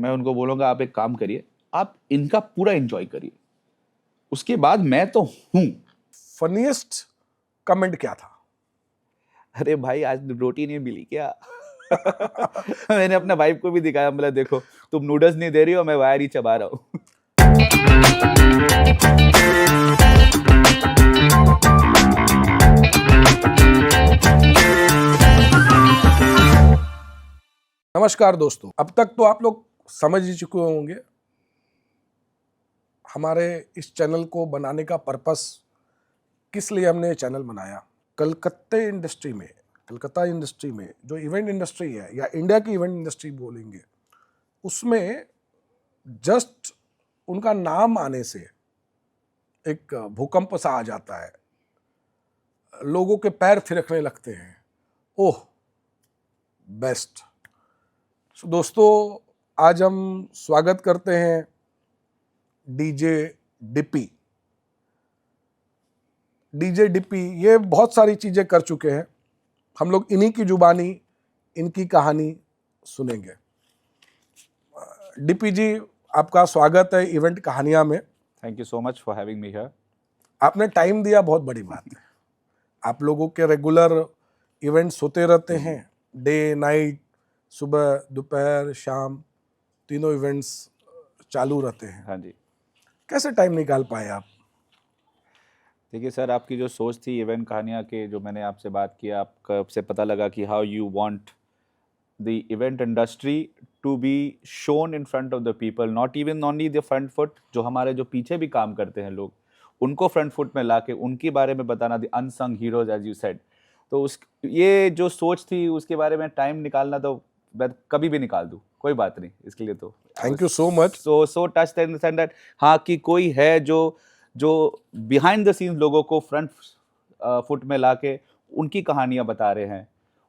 मैं उनको बोलूँगा आप एक काम करिए, आप इनका पूरा एंजॉय करिए, उसके बाद मैं तो हूँ। फनीएस्ट कमेंट क्या था? अरे भाई आज रोटी नहीं मिली क्या? मैंने अपना वाइफ को भी दिखाया, मतलब देखो तुम नूडल्स नहीं दे रही हो, मैं वायर ही चबा रहा हूँ। नमस्कार दोस्तों, अब तक तो आप लोग समझ ही चुके होंगे हमारे इस चैनल को बनाने का पर्पस, किस लिए हमने ये चैनल बनाया। कलकत्ता इंडस्ट्री में जो इवेंट इंडस्ट्री है या इंडिया की इवेंट इंडस्ट्री बोलेंगे, उसमें जस्ट उनका नाम आने से एक भूकंप सा आ जाता है, लोगों के पैर थिरकने लगते हैं। ओह बेस्ट। तो दोस्तों, आज हम स्वागत करते हैं डीजे डिपी। डीजे डिपी ये बहुत सारी चीज़ें कर चुके हैं, हम लोग इन्हीं की जुबानी इनकी कहानी सुनेंगे। डिपी जी, आपका स्वागत है इवेंट कहानियाँ में। Thank you so much for having me here. आपने टाइम दिया, बहुत बड़ी बात है। आप लोगों के रेगुलर इवेंट्स होते रहते हैं, डे नाइट, सुबह दोपहर शाम, तीनों इवेंट्स चालू रहते हैं। हाँ जी, कैसे टाइम निकाल पाए आप? देखिए सर, आपकी जो सोच थी इवेंट कहानियाँ के, जो मैंने आपसे बात किया, आपसे पता लगा कि how you want the event industry to be shown in front of the people, not even only the front foot, जो हमारे जो पीछे भी काम करते हैं लोग, उनको फ्रंट फुट में ला के उनके बारे में बताना, the unsung heroes as you said. तो ये जो सोच थी उसके बारे में टाइम निकालना तो मैं कभी भी निकाल दूँ, कोई बात नहीं इसके लिए। तो thank you so much. So touched in the sense that हाँ कि कोई है जो बिहाइंड द सीन्स लोगों को फ्रंट फुट में लाके उनकी कहानियां बता रहे हैं,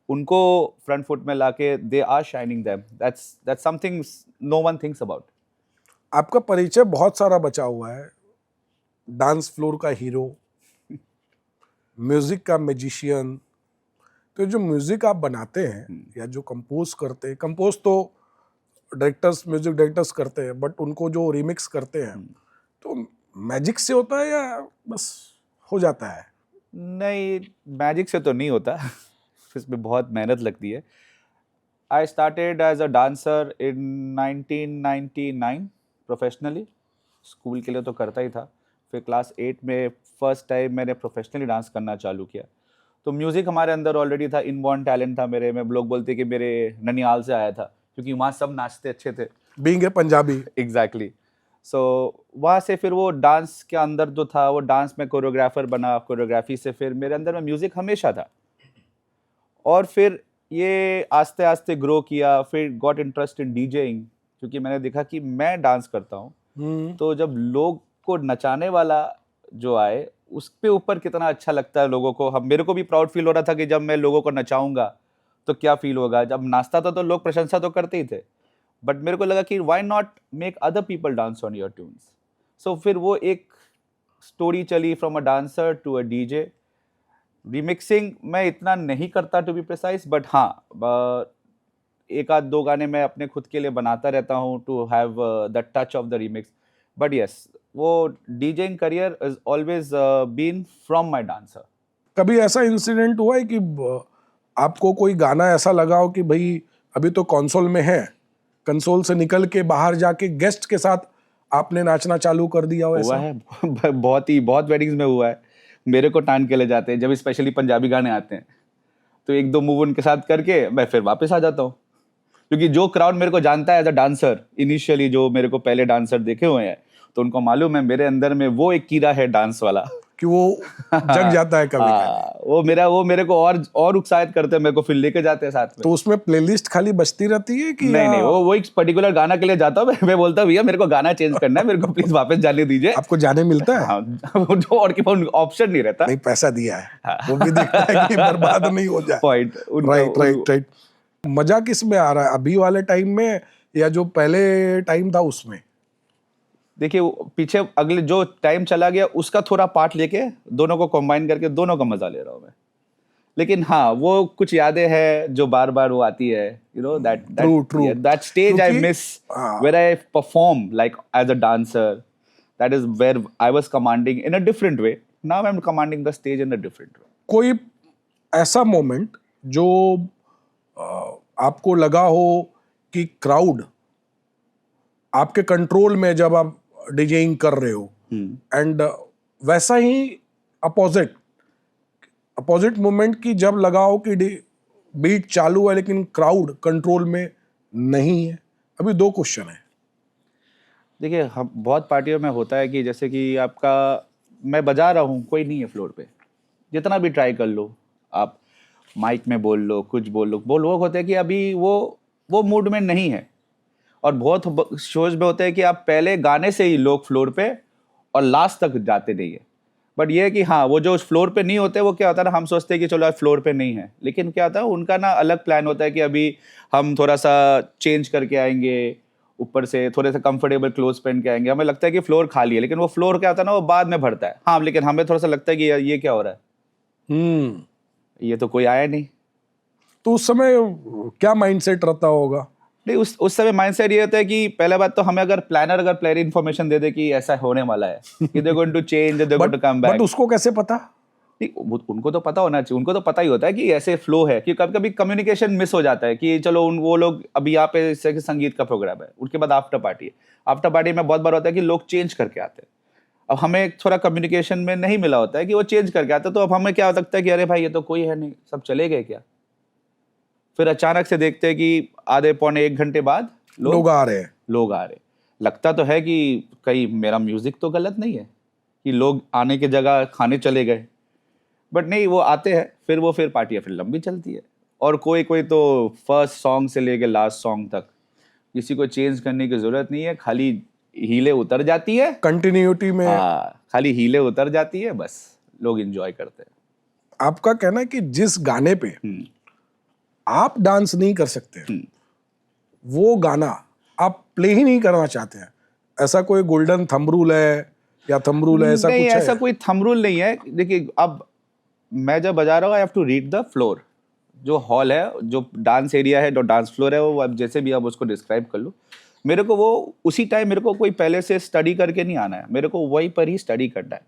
उनको फ्रंट फुट में लाके they are shining them. That's something no one thinks about. आपका परिचय बहुत सारा बचा हुआ है, डांस फ्लोर का हीरो, म्यूजिक का मैजिशियन। तो जो म्यूजिक आप बनाते हैं या जो कंपोज करते हैं, कंपोज तो डायरेक्टर्स, म्यूजिक डायरेक्टर्स करते हैं, बट उनको जो रिमिक्स करते हैं तो मैजिक से होता है या बस हो जाता है? नहीं, मैजिक से तो नहीं होता। इसमें बहुत मेहनत लगती है। I started as a dancer इन 1999 प्रोफेशनली। स्कूल के लिए तो करता ही था, फिर क्लास 8 में फर्स्ट टाइम मैंने प्रोफेशनली डांस करना चालू किया। तो म्यूज़िक हमारे अंदर ऑलरेडी था, इनबॉर्न टैलेंट था मेरे में। लोग बोलते कि मेरे ननिहाल से आया था, क्योंकि वहाँ सब नाचते अच्छे थे, बीइंग ए पंजाबी। एग्जैक्टली। सो वहाँ से फिर वो डांस के अंदर जो था, वो डांस में कोरियोग्राफर बना, कोरियोग्राफी से फिर मेरे अंदर में म्यूज़िक हमेशा था। और फिर ये आस्ते आस्ते ग्रो किया, फिर गॉट इंटरेस्ट इन डीजेइंग, क्योंकि मैंने देखा कि मैं डांस करता हूँ, तो जब लोग को नचाने वाला जो आए, उस पे ऊपर कितना अच्छा लगता है लोगों को। हम मेरे को भी प्राउड फील हो रहा था कि जब मैं लोगों को नचाऊंगा तो क्या फील होगा। जब नाचता था तो लोग प्रशंसा तो करते ही थे, बट मेरे को लगा कि why not make other people dance on your tunes. So फिर वो एक स्टोरी चली, from a dancer to a DJ. Remixing मैं इतना नहीं करता टू बी प्रिसाइज, बट हाँ एक आध दो गाने मैं अपने खुद के लिए बनाता रहता हूँ to have the touch of the remix. But yes, वो DJing career is always been from my dancer. कभी ऐसा इंसिडेंट हुआ है कि आपको कोई गाना ऐसा लगा हो कि भाई अभी तो कंसोल में है, कंसोल से निकल के बाहर जाके गेस्ट के साथ आपने नाचना चालू कर दिया हो? हुआ ऐसा है। बहुत वेडिंग्स में हुआ है। मेरे को टान के ले जाते हैं, जब स्पेशली पंजाबी गाने आते हैं तो एक दो मूव उनके साथ करके मैं फिर वापस आ जाता हूँ, क्योंकि जो क्राउड मेरे को जानता है एज अ डांसर, इनिशियली जो मेरे को पहले डांसर देखे हुए हैं, तो उनको मालूम है मेरे अंदर में वो एक कीड़ा है डांस वाला कि वो जग जाता है कभी कभी। वो मेरे को और उत्साहित करते हैं, मेरे को फिर लेके जाते हैं साथ में। तो उसमें प्लेलिस्ट खाली बजती रहती है कि नहीं, वो एक पर्टिकुलर गाना के लिए जाता हूँ मैं बोलता हूँ भैया मेरे को गाना चेंज करना है, मेरे को प्लीज वापस जाने दीजिए। आपको जाने मिलता है? हाँ, जो और ऑप्शन नहीं रहता। नहीं, पैसा दिया है, वो भी देखता है कि बर्बाद नहीं हो जाए। पॉइंट। राइट। मजा किस में आ रहा है, अभी वाले टाइम में या जो पहले टाइम था उसमें? देखिए, पीछे अगले जो टाइम चला गया उसका थोड़ा पार्ट लेके दोनों को कंबाइन करके दोनों का मजा ले रहा हूँ मैं। लेकिन हाँ वो कुछ यादें हैं जो बार बार वो आती है, you know that stage I miss where I perform like as a dancer, that is where I was commanding in a different way, now I am commanding the stage in a different way. कोई ऐसा moment जो आपको लगा हो कि crowd आपके control में जब आप डीजेइंग कर रहे हो, एंड वैसा ही अपोजिट मोमेंट की जब लगा हो कि बीट चालू है लेकिन क्राउड कंट्रोल में नहीं है? अभी 2 क्वेश्चन है। देखिए हम बहुत पार्टियों में होता है कि जैसे कि आपका मैं बजा रहा हूँ, कोई नहीं है फ्लोर पे, जितना भी ट्राई कर लो आप, माइक में बोल लो, कुछ बोल लो, वो लोग होते हैं कि अभी वो मूड में नहीं है। और बहुत शोज में होते हैं कि आप पहले गाने से ही लोग फ्लोर पे और लास्ट तक जाते नहीं है। बट ये है कि हाँ वो जो फ्लोर पे नहीं होते वो क्या होता है ना, हम सोचते हैं कि चलो आज फ्लोर पे नहीं है, लेकिन क्या होता है उनका ना अलग प्लान होता है कि अभी हम थोड़ा सा चेंज करके आएंगे, ऊपर से थोड़े से कंफर्टेबल क्लोथ्स पहन के आएंगे, हमें लगता है कि फ्लोर खाली है, लेकिन वो फ्लोर क्या होता है ना वो बाद में भरता है। हाँ लेकिन हमें थोड़ा सा लगता है कि यार ये क्या हो रहा है, ये तो कोई आया नहीं। तो उस समय क्या माइंडसेट रहता होगा? नहीं उस समय माइंडसेट ये होता है कि पहले बात तो हमें अगर प्लानर इन्फॉर्मेशन दे दे कि ऐसा होने वाला है, कि they going to change, they going to come back, but उसको कैसे पता? उनको तो पता होना चाहिए, उनको तो पता ही होता है कि ऐसे फ्लो है, कि कभी कभी कम्युनिकेशन मिस हो जाता है कि चलो वो लोग अभी यहाँ पे संगीत का प्रोग्राम है, उनके बाद आफ्टर पार्टी है, आफ्टर पार्टी में बहुत बार होता है कि लोग चेंज करके आते हैं। अब हमें थोड़ा कम्युनिकेशन में नहीं मिला होता है कि वो चेंज करके आते, तो अब हमें क्या हो सकता है कि अरे भाई ये तो कोई है नहीं, सब चले गए क्या। फिर अचानक से देखते हैं कि आधे पौने 1 घंटे बाद लोग आ रहे हैं। लगता तो है कि कहीं मेरा म्यूजिक तो गलत नहीं है कि लोग आने की जगह खाने चले गए, बट नहीं वो आते हैं, फिर पार्टियाँ फिर लंबी चलती है। और कोई तो फर्स्ट सॉन्ग से लेके लास्ट सॉन्ग तक किसी को चेंज करने की जरूरत नहीं है, खाली हीले उतर जाती है कंटिन्यूटी में। खाली हीले उतर जाती है, बस लोग एंजॉय करते हैं। आपका कहना है कि जिस गाने पे आप डांस नहीं कर सकते, वो गाना आप प्ले ही नहीं करना चाहते हैं, ऐसा कोई गोल्डन थंब रूल है या थंब रूल है? ऐसा नहीं, कुछ ऐसा है? कोई थंब रूल नहीं है। देखिए अब मैं जब बजा रहा हूँ I have to read the floor, जो हॉल है, जो डांस एरिया है, जो डांस फ्लोर है, वो अब जैसे भी आप उसको डिस्क्राइब कर लो, मेरे को वो उसी टाइम, मेरे को कोई पहले से स्टडी करके नहीं आना है, मेरे को वहीं पर ही स्टडी करना है।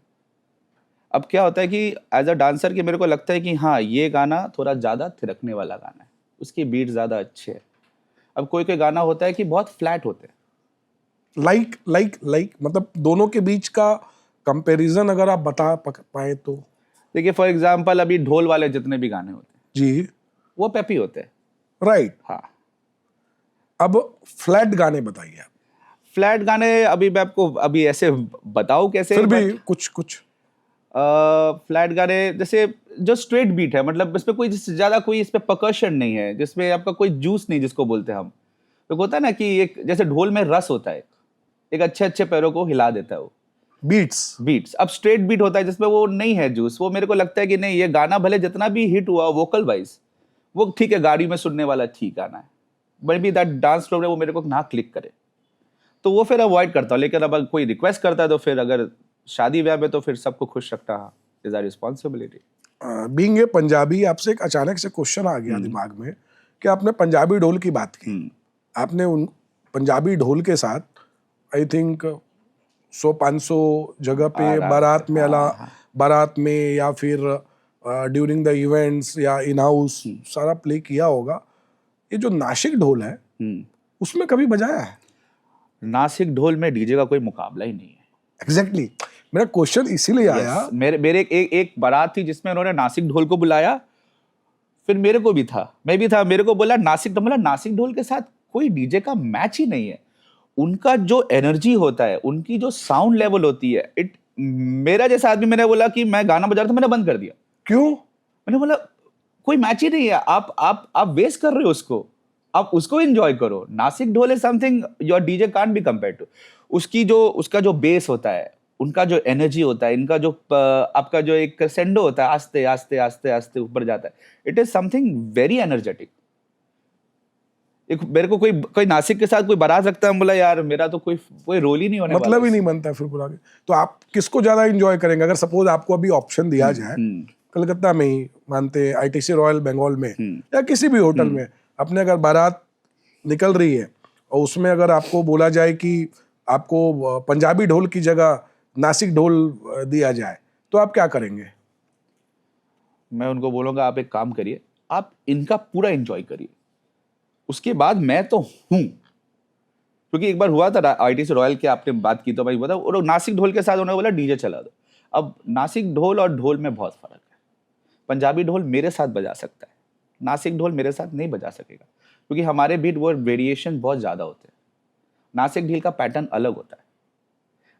अब क्या होता है कि एज अ डांसर कि मेरे को लगता है कि हाँ ये गाना थोड़ा ज़्यादा थिरकने वाला गाना है, उसकी बीट ज़्यादा अच्छे है। अब कोई गाना होता है कि बहुत फ्लैट होते हैं, लाइक मतलब दोनों के बीच का कंपैरिजन अगर आप बता पाए तो? देखिए फॉर एग्जांपल अभी ढोल वाले जितने भी गाने होते हैं जी, वो पेपी होते हैं, राइट। हाँ। अब फ्लैट गाने बताइए आप। फ्लैट गाने अभी मैं आपको अभी ऐसे बताऊं कैसे, फिर भी कुछ फ्लैट गाने जैसे जो स्ट्रेट बीट है, मतलब इसमें कोई ज्यादा कोई इस पे परकशन नहीं है, जिसमें आपका कोई जूस नहीं जिसको बोलते हैं हम, तो होता है ना कि एक जैसे ढोल में रस होता है, एक अच्छे पैरों को हिला देता है वो बीट्स। अब स्ट्रेट बीट होता है जिसमें वो नहीं है जूस, वो मेरे को लगता है कि नहीं, ये गाना भले जितना भी हिट हुआ वोकल वाइज वो ठीक है, गाड़ी में सुनने वाला ठीक गाना है, बट भी दैट डांस प्रोग्राम वो मेरे को ना क्लिक करे, तो वो फिर अवॉइड करता हूँ। लेकिन अब कोई रिक्वेस्ट करता है तो फिर अगर शादी ब्याह में तो फिर सबको खुश रखना is our responsibility. Being a Punjabi, आपसे एक अचानक से क्वेश्चन आ गया दिमाग में कि आपने पंजाबी ढोल की बात की, आपने उन पंजाबी ढोल के साथ आई थिंक 100-500 जगह पे बारात में या फिर ड्यूरिंग द इवेंट्स या इन हाउस सारा प्ले किया होगा। ये जो नासिक ढोल है उसमें कभी बजाया है? नासिक ढोल में डीजे का कोई मुकाबला ही नहीं है। एग्जैक्टली मेरा क्वेश्चन इसीलिए आया। मेरे एक बारात थी जिसमें उन्होंने नासिक ढोल को बुलाया, फिर मेरे को भी था, मैं भी था, मेरे को बोला नासिक ढोल, नासिक ढोल के साथ कोई डीजे का मैच ही नहीं है। उनका जो एनर्जी होता है, उनकी जो साउंड लेवल होती है, मेरा जैसा आदमी, मैंने बोला कि मैं गाना बजा रहा था, मैंने बंद कर दिया। क्यों? मैंने बोला कोई मैच ही नहीं है, आप वेस्ट कर रहे हो उसको, आप उसको एंजॉय करो। Nashik dhol is something your DJ can't be compared to. उसका जो बेस होता है, उनका जो एनर्जी होता है, इनका जो आपका जो एक क्रेसेंडो होता है, आस्ते आस्ते आस्ते आस्ते ऊपर जाता है, it is something very energetic. मेरे को कोई नासिक के साथ कोई बारात रखता है, बोला यार मेरा तो कोई रोल ही नहीं होने वाला, मतलब ही नहीं बनता फिर बुला के। तो आप किसको ज्यादा एंजॉय करेंगे? अगर सपोज आपको अभी ऑप्शन दिया जाए कलकत्ता में ही मानते हैं, ITC रॉयल बंगाल में या किसी भी होटल में अपने अगर बारात निकल रही है और उसमें अगर आपको बोला जाए कि आपको पंजाबी ढोल की जगह नासिक ढोल दिया जाए तो आप क्या करेंगे? मैं उनको बोलूँगा आप एक काम करिए, आप इनका पूरा एंजॉय करिए, उसके बाद मैं तो हूँ। क्योंकि एक बार हुआ था ITC रॉयल की आपने बात की तो भाई बता, और नासिक ढोल के साथ उन्होंने बोला डीजे चला दो। अब नासिक ढोल और ढोल में बहुत फर्क है। पंजाबी ढोल मेरे साथ बजा सकता है, नासिक ढोल मेरे साथ नहीं बजा सकेगा, क्योंकि हमारे बीट वो वेरिएशन बहुत ज़्यादा होते हैं। नासिक ढोल का पैटर्न अलग होता है।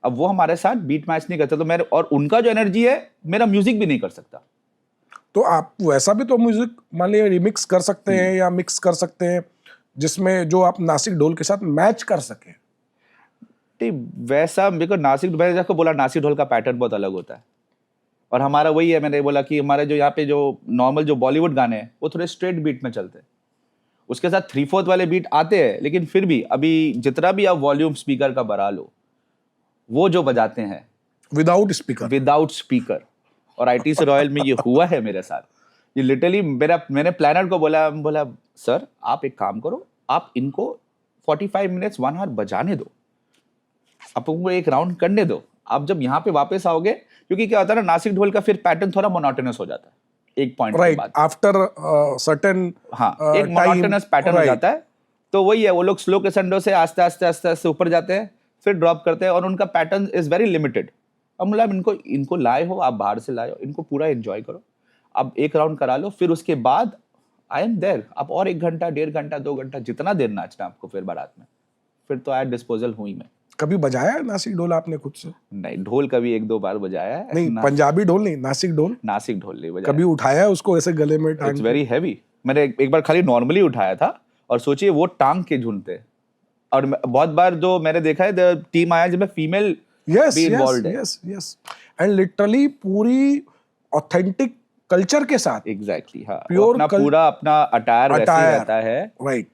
अब वो हमारे साथ बीट मैच नहीं करते, तो मेरे और उनका जो एनर्जी है मेरा म्यूजिक भी नहीं कर सकता। तो आप वैसा भी तो म्यूजिक मान लीजिए रिमिक्स कर सकते हैं या मिक्स कर सकते हैं जिसमें जो आप नासिक ढोल के साथ मैच कर सकें। नहीं वैसा मेरे को नासिक, मैंने आपको बोला नासिक ढोल का पैटर्न बहुत अलग होता है, और हमारा वही है, मैंने बोला कि हमारे जो यहाँ पे जो नॉर्मल जो बॉलीवुड गाने हैं वो थोड़े स्ट्रेट बीट में चलते हैं, उसके साथ 3/4 वाले बीट आते हैं, लेकिन फिर भी अभी जितना भी आप वॉल्यूम स्पीकर का बढ़ा लो, वो जो बजाते हैं विदाउट स्पीकर, और ITC रॉयल में ये हुआ है मेरे साथ। ये लिटरली मैंने प्लानर को बोला सर आप एक काम करो, आप इनको 45 मिनट्स 1 आवर बजाने दो, आप उनको एक राउंड करने दो, आप जब यहाँ पे वापस आओगे, क्योंकि क्या होता है ना नासिक ढोल का फिर पैटर्न थोड़ा मोनोटोनस हो जाता है एक पॉइंट के बाद, आफ्टर सर्टेन हाँ एक मोनोटोनस पैटर्न हो जाता है। तो वही है, वो लोग स्लो क्रेसेंडो से आस्ते आस्ते ऊपर जाते हैं, फिर ड्रॉप करते हैं, और उनका पैटर्न इज वेरी लिमिटेड। अब मतलब इनको लाए हो, आप बाहर से लाए हो, इनको पूरा एंजॉय करो, अब एक राउंड करा लो, फिर उसके बाद आई एम देयर, आप और 1 घंटा 1.5 घंटा 2 घंटा जितना देर नाचना आपको फिर बारात में, फिर तो एट डिस्पोजल हुई मैं। कभी बजाया है नासिक ढोल आपने खुद से? नहीं, ढोल कभी 1-2 बार बजाया है। नहीं, पंजाबी ढोल नहीं, नासिक ढोल नहीं बजाया। कभी उठाया है उसको ऐसे गले में टांग? It's very heavy. मैंने एक बार खाली नॉर्मली उठाया था, और सोचिए वो टांग के झूलते, और बहुत बार जो मैंने देखा है टीम आया जिसमें फीमेल भी इन्वॉल्वड है। यस एंड लिटरली पूरी ऑथेंटिक कल्चर के साथ। एग्जैक्टली हाँ, प्योर पूरा अपना अटायर वैसे ही रहता है, राइट।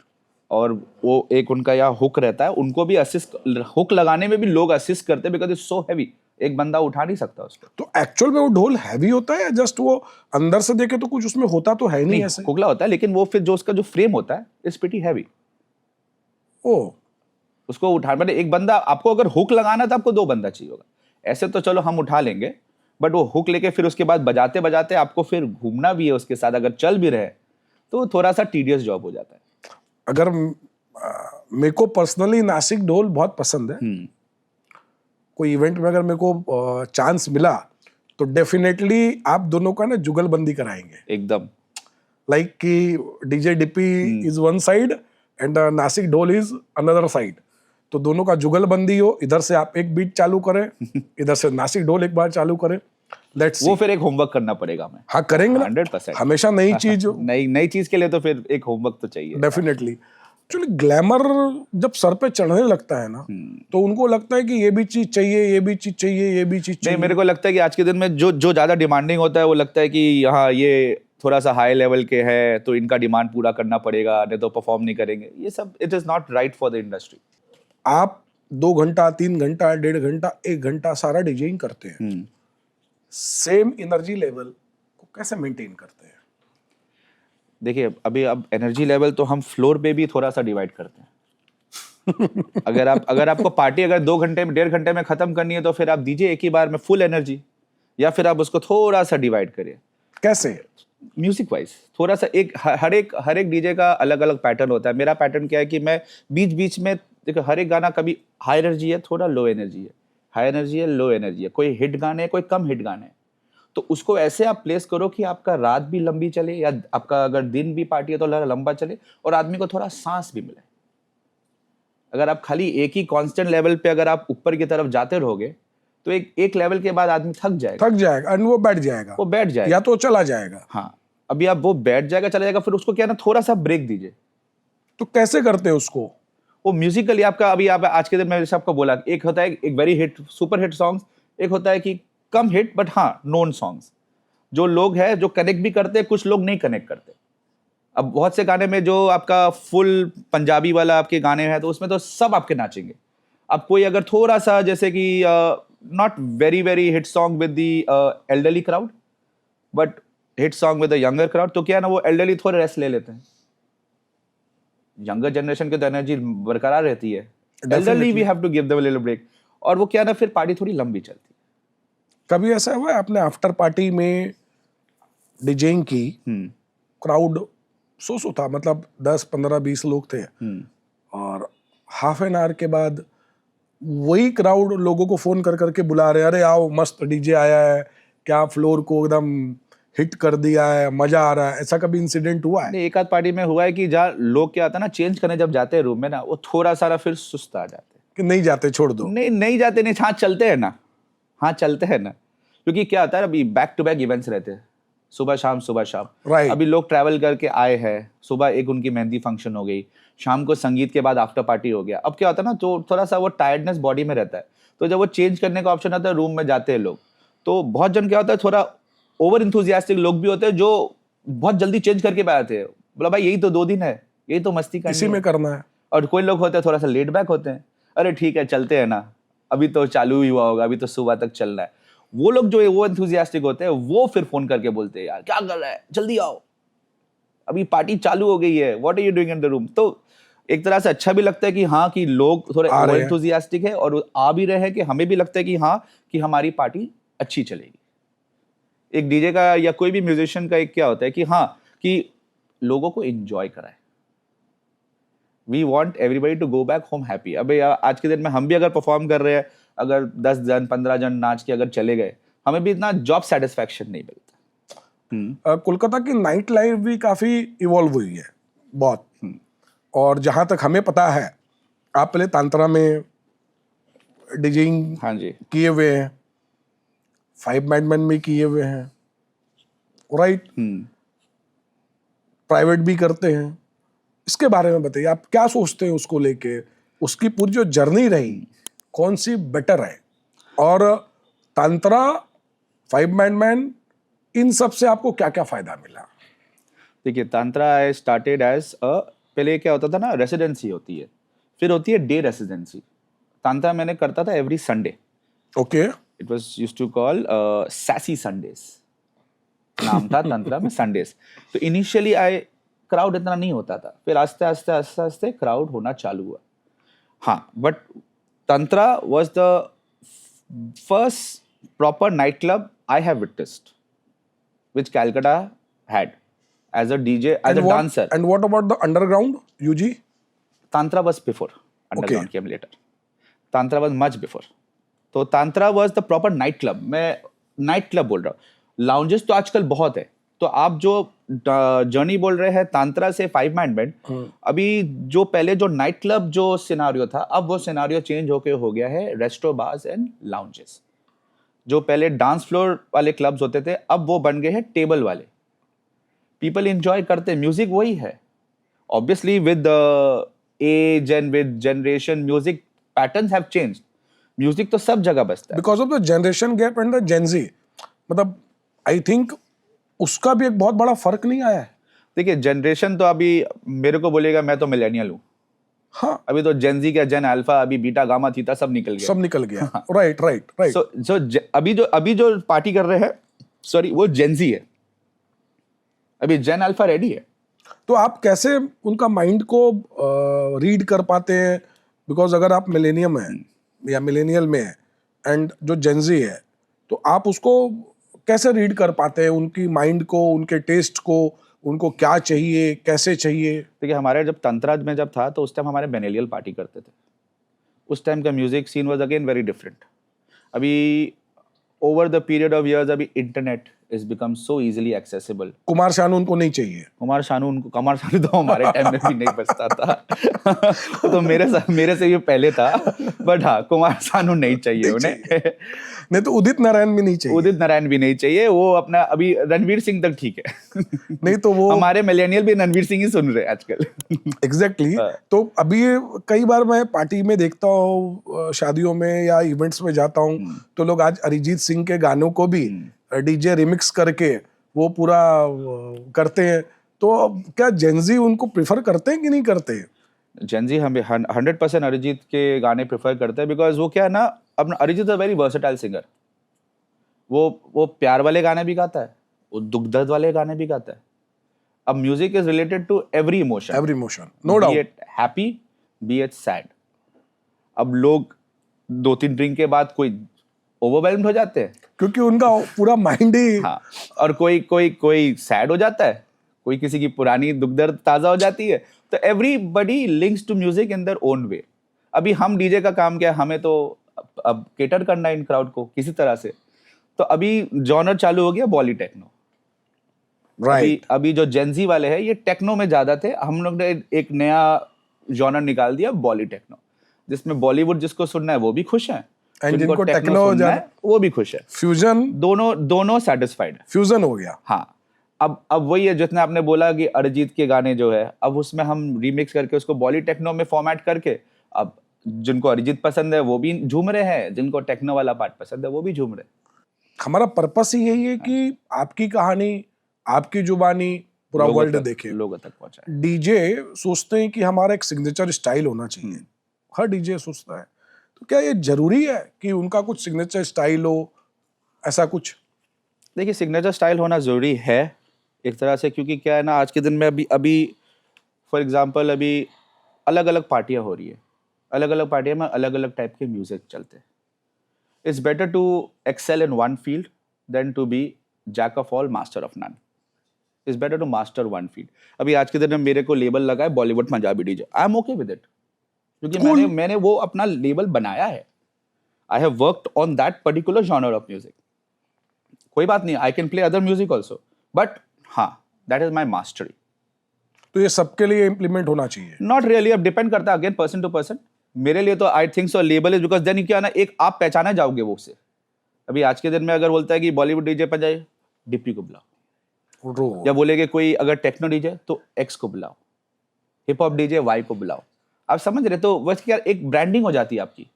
और वो एक उनका यहाँ हुक रहता है, उनको भी असिस्ट, हुक लगाने में भी लोग असिस्ट करते हैं, बिकॉज इट्स सो हैवी, एक बंदा उठा नहीं सकता उसको। तो एक्चुअल में वो ढोल हैवी होता है या जस्ट वो अंदर से देखे तो कुछ उसमें होता तो है नहीं ऐसे? खोखला होता है, लेकिन वो फिर जो उसका जो फ्रेम होता है इट्स प्रीटी हैवी। ओ, उसको उठा, मतलब एक बंदा, आपको अगर हुक लगाना तो आपको 2 बंदा चाहिए होगा, ऐसे तो चलो हम उठा लेंगे, बट वो हुक लेके फिर उसके बाद बजाते बजाते आपको फिर घूमना भी है उसके साथ, अगर चल भी रहे तो थोड़ा सा टीडियस जॉब हो जाता है। अगर मेरे को पर्सनली नासिक ढोल बहुत पसंद है, कोई इवेंट में अगर मेरे को चांस मिला तो डेफिनेटली आप दोनों का ना जुगलबंदी कराएंगे एकदम, लाइक कि DJ DP is one side and Nashik dhol is another side, तो दोनों का जुगलबंदी हो, इधर से आप एक बीट चालू करें, इधर से नासिक ढोल एक बार चालू करें। लेट्स वो फिर एक होमवर्क करना पड़ेगा। मैं हाँ करेंगे ना, 100%। हमेशा नई चीज हो, नई चीज के लिए तो फिर एक होमवर्क तो चाहिए डेफिनेटली। एक्चुअली ग्लैमर जब सर पे चढ़ने लगता है ना, तो उनको लगता है कि ये भी चीज चाहिए, ये भी चीज चाहिए, ये भी चीज चाहिए। मेरे को लगता है कि आज के दिन में जो ज्यादा डिमांडिंग होता है, वो लगता है कि यहाँ ये थोड़ा सा हाई लेवल के है, तो इनका डिमांड पूरा करना पड़ेगा, नहीं तो परफॉर्म नहीं करेंगे। ये सब it is not right for the industry. आप 2 घंटा 3 घंटा 1.5 घंटा 1 घंटा सारा डीजेइंग करते हैं, सेम एनर्जी लेवल को कैसे मेंटेन करते हैं? देखिए अभी अब एनर्जी लेवल तो हम फ्लोर पे भी थोड़ा सा डिवाइड करते हैं। अगर आपको पार्टी अगर 2 घंटे में 1.5 घंटे में खत्म करनी है, तो फिर आप दीजिए एक ही बार में फुल एनर्जी, या फिर आप उसको थोड़ा सा डिवाइड करिए। कैसे? म्यूजिक वाइज थोड़ा सा, हर एक डीजे का अलग अलग पैटर्न होता है। मेरा पैटर्न क्या है कि मैं बीच बीच में, देखो हर एक गाना कभी हाई एनर्जी है, थोड़ा लो एनर्जी है, हाई एनर्जी है, लो एनर्जी है, कोई हिट गाने हैं, कोई कम हिट गाने हैं, तो उसको ऐसे आप प्लेस करो कि आपका रात भी लंबी चले, या आपका अगर दिन भी पार्टी है तो लंबा चले, और आदमी को थोड़ा सांस भी मिले। अगर आप खाली एक ही कांस्टेंट लेवल पे अगर आप ऊपर की तरफ जाते रहोगे, तो एक लेवल के बाद आदमी थक जाएगा और वो बैठ जाएगा या तो चला जाएगा। हाँ, अभी आप वो बैठ जाएगा, चला जाएगा, फिर उसको क्या ना थोड़ा सा ब्रेक दीजिए। तो कैसे करते हैं उसको? वो म्यूजिकली आपका, अभी आप आज के दिन में जैसे आपको बोला, एक होता है एक very hit super hit songs, एक होता है कि कम हिट बट हाँ नोन सॉन्ग्स, जो लोग हैं जो कनेक्ट भी करते हैं, कुछ लोग नहीं कनेक्ट करते। अब बहुत से गाने में जो आपका फुल पंजाबी वाला आपके गाने हैं, तो उसमें तो सब आपके नाचेंगे। अब कोई अगर थोड़ा सा जैसे कि not very very hit song with the elderly crowd, but hit song with the younger crowd, तो क्या है ना, वो एल्डरली थोड़े रेस्ट ले लेते हैं, यंगर जनरेशन की तो एनर्जी बरकरार रहती है, elderly we have to give them a little break, और वो क्या ना फिर पार्टी थोड़ी लंबी चलती कभी ऐसा हुआ है आपने आफ्टर पार्टी में डीजेइंग की, है। क्राउड सो था, मतलब 10-15-20 लोग थे, और हाफ एन आवर के बाद वही क्राउड लोगों को फोन कर करके बुला रहे, अरे आओ मस्त डीजे आया है, क्या फ्लोर को एकदम हिट कर दिया है, मजा आ रहा है, ऐसा कभी इंसिडेंट हुआ है? नहीं, एक आध पार्टी में हुआ है कि जहाँ लोग क्या आता है ना, चेंज करने जब जाते हैं रूम में ना, वो थोड़ा सारा फिर सुस्त आ जाते हैं। कि नहीं जाते, छोड़ दो? नहीं, नहीं जाते, नहीं, हाँ चलते हैं ना, हाँ चलते हैं ना, क्योंकि क्या होता है अभी बैक टू बैक इवेंट्स रहते हैं, सुबह शाम सुबह शाम। Right. अभी लोग ट्रैवल करके आए हैं, सुबह एक उनकी मेहंदी फंक्शन हो गई, शाम को संगीत के बाद आफ्टर पार्टी हो गया। अब क्या होता है ना, तो थोड़ा सा वो टायर्डनेस बॉडी में रहता है, तो जब वो चेंज करने का ऑप्शन आता है, रूम में जाते हैं लोग, तो बहुत जन क्या होता है, थोड़ा ओवर इंथुजियास्टिक लोग भी होते हैं जो बहुत जल्दी चेंज करके बैठते हैं, बोला भाई यही तो 2 दिन है, यही तो मस्ती करनी इसी है। में करना है। और कोई लोग होते हैं थोड़ा सा लेट बैक होते हैं, अरे ठीक है चलते हैं ना, अभी तो चालू ही हुआ होगा, अभी तो सुबह तक चलना है। वो लोग जो है वो एंथुसियास्टिक होते हैं, वो फिर फोन करके बोलते हैं यार क्या कर रहा है, जल्दी आओ, अभी पार्टी चालू हो गई है, what are you doing in the room. तो एक तरह से अच्छा भी लगता है कि हाँ, कि लोग थोड़े आ रहे हैं। एंथुसियास्टिक है और आ भी रहे हैं, कि हमें भी लगता है कि हाँ, कि हमारी पार्टी अच्छी चलेगी। एक डीजे का या कोई भी म्यूजिशियन का एक क्या होता है कि हाँ, कि लोगों को एंजॉय कराए। We want everybody to go back home happy. अब आज के दिन में हम भी अगर परफॉर्म कर रहे हैं, अगर 10 जन 15 जन नाच के अगर चले गए, हमें भी इतना जॉब सेटिस्फैक्शन नहीं मिलता। कोलकाता की नाइट लाइफ भी काफी इवॉल्व हुई है बहुत, और जहां तक हमें पता है, आप पहले तांत्रा में डीजिंग हाँ जी, किए हुए हैं, 5 मैडमैन में किए हुए हैं, राइट, प्राइवेट भी करते हैं। इसके बारे में बताइए, आप क्या सोचते हैं उसको लेके, उसकी पूरी जो जर्नी रही कौन सी बेटर है, और तांत्रा, 5 मैडमैन, इन सब से आपको क्या क्या फायदा मिला? देखिए तांत्रा आई स्टार्टेड एज पहले क्या होता था ना, रेसिडेंसी होती है, फिर होती है डे रेसिडेंसी। तांत्रा मैंने करता था every Sunday, okay, it was used to call sassy Sundays, नाम था तंत्रा में संडेज। तो इनिशियली क्राउड इतना नहीं होता था, फिर आस्ते आस्ते आस्ते आस्ते क्राउड होना चालू हुआ। हाँ, but tantra was the first proper night club I have witnessed which Calcutta had as a DJ, as a dancer. And what about the underground, UG? Tantra was before. Underground came later. Tantra was much before. तो Tantra was the proper night club. मैं night club बोल रहा हूँ। Lounges तो आजकल बहुत है। तो आप जो जर्नी बोल रहे हैं तांत्रा से 5 मैडमैन, अभी जो पहले जो नाइट क्लब जो सिनारियो था, अब वो सिनारियो चेंज होके हो गया है रेस्टो बार्स एंड लाउंजेस। जो पहले डांस फ्लोर वाले क्लब्स होते थे, अब वो बन गए हैं टेबल वाले। पीपल एंजॉय करते हैं, म्यूजिक वही है। Obviously with age and with generation music patterns have changed. Music तो सब जगह बजता है। Because of the generation gap and the Gen Z, मतलब आई थिंक उसका भी एक बहुत बड़ा फर्क नहीं आया है। देखिए जनरेशन तो अभी मेरे को बोलेगा, मैं तो मिलेनियल हूँ। हाँ, अभी तो जेनजी क्या जेन अल्फा, अभी बीटा गामा थीटा सब निकल गया, सब निकल गया। Right right right. सो अभी जो पार्टी कर रहे हैं, सॉरी, वो जेनजी है। अभी जेन अल्फा रेडी है। तो आप कैसे उनका माइंड को रीड कर पाते हैं? बिकॉज अगर आप मिलेनियम है या मिलेनियल में है एंड जो जेनजी है, तो आप उसको कैसे रीड कर पाते हैं, उनकी माइंड को, उनके टेस्ट को, उनको क्या चाहिए, कैसे चाहिए? देखिए हमारे जब तंत्रा में जब था, तो उस टाइम हमारे बेनेलियल पार्टी करते थे। उस टाइम का music scene was again very different. अभी over the period of years, अभी internet is become so easily accessible. Kumar Sanu उनको नहीं चाहिए। कुमार शानू तो हमारे टाइम में भी नहीं बजता था। तो मेरे से भी पहले था, बट हाँ, कुमार शानू नहीं चाहिए उन्हें। नहीं तो उदित नारायण भी नहीं चाहिए। उदित नारायण भी नहीं चाहिए, वो अपना अभी रणवीर सिंह तक ठीक है। नहीं तो वो हमारे मिलेनियल भी रणवीर सिंह ही सुन रहे हैं आजकल। एग्जैक्टली तो अभी कई बार मैं पार्टी में देखता हूँ, शादियों में या इवेंट्स में जाता हूँ, तो लोग आज अरिजीत सिंह के गानों को भी डीजे रिमिक्स करके वो पूरा करते हैं। तो क्या जेनजी उनको प्रिफर करते हैं कि नहीं करते? जेनजी हमें 100% अरिजीत के गाने प्रेफर करते हैं, बिकॉज वो क्या है ना, अपना Arijit a very versatile singer. वो प्यार वाले गाने भी गाता है, वो दुख दर्द वाले गाने भी गाता है। अब music is related to every emotion, no be doubt. It happy, be it sad. अब लोग 2-3 ड्रिंक के बाद कोई ओवरवेल्म्ड हो जाते हैं, क्योंकि उनका पूरा माइंड ही हाँ, और कोई सैड हो जाता है, कोई किसी की पुरानी दुख दर्द ताजा हो जाती है। तो everybody links to music in their own way. अभी हम डीजे का काम क्या है, हमें तो अब केटर करना है इन क्राउड को किसी तरह से। तो अभी जॉनर चालू हो गया बॉली टेक्नो। राइट। अभी जो जेंजी वाले हैं ये टेक्नो में ज्यादा थे, हम लोग ने एक नया जॉनर निकाल दिया बॉली टेक्नो, जिसमें बॉलीवुड जिसको सुनना है वो भी खुश है, एंड जिनको टेक्नो टेक्नो सुनना है वो भी खुश है। फ्यूजन, दोनों सेटिस्फाइड है। फ्यूजन हो गया। हाँ, अब वही है जितना आपने बोला कि अरिजीत के गाने जो है, अब उसमें हम रीमिक्स करके उसको बॉली टेक्नो में फॉर्मेट करके, अब जिनको अरिजीत पसंद है वो भी झूम रहे हैं, जिनको टेक्नो वाला पार्ट पसंद है वो भी झूम रहे हैं। हमारा पर्पस ही यही है कि आपकी कहानी, आपकी जुबानी पूरा वर्ल्ड देखे, लोगों तक पहुंचाए। डीजे सोचते हैं कि हमारा एक सिग्नेचर स्टाइल होना चाहिए, हर डीजे सोचता है। तो क्या ये जरूरी है कि उनका कुछ सिग्नेचर स्टाइल हो, ऐसा कुछ? देखिए, सिग्नेचर स्टाइल होना ज़रूरी है एक तरह से, क्योंकि क्या है ना, आज के दिन में अभी फॉर एग्जांपल अभी अलग अलग पार्टियां हो रही है, अलग अलग पार्टियों में अलग अलग टाइप के म्यूजिक चलते हैं। It's better to excel in one field than to be jack of all master of none. It's better to master one field. अभी आज के दिन में मेरे को लेबल लगा है Bollywood Punjabi DJ, I am okay with it, क्योंकि मैंने वो अपना लेबल बनाया है। I have worked on that particular genre of music. कोई बात नहीं, I can play other music also, but हाँ, दैट इज माई मास्टरी। तो ये सबके लिए इम्प्लीमेंट होना चाहिए? नॉट रियली, अब डिपेंड करता है अगेन पर्सन टू पर्सन। मेरे लिए तो I think so label is, because then क्या ना, एक आप पहचाना जाओगे वो से। अभी आज के दिन में अगर बोलता है कि बॉलीवुड डीजे पर जाए, डिप्टी को बुलाओ, या बोलेगे कोई अगर टेक्नो डीजे तो एक्स को बुलाओ, हिप हॉप डीजे वाई को बुलाओ। आप समझ रहे? तो बस क्या, एक ब्रांडिंग हो जाती है आपकी।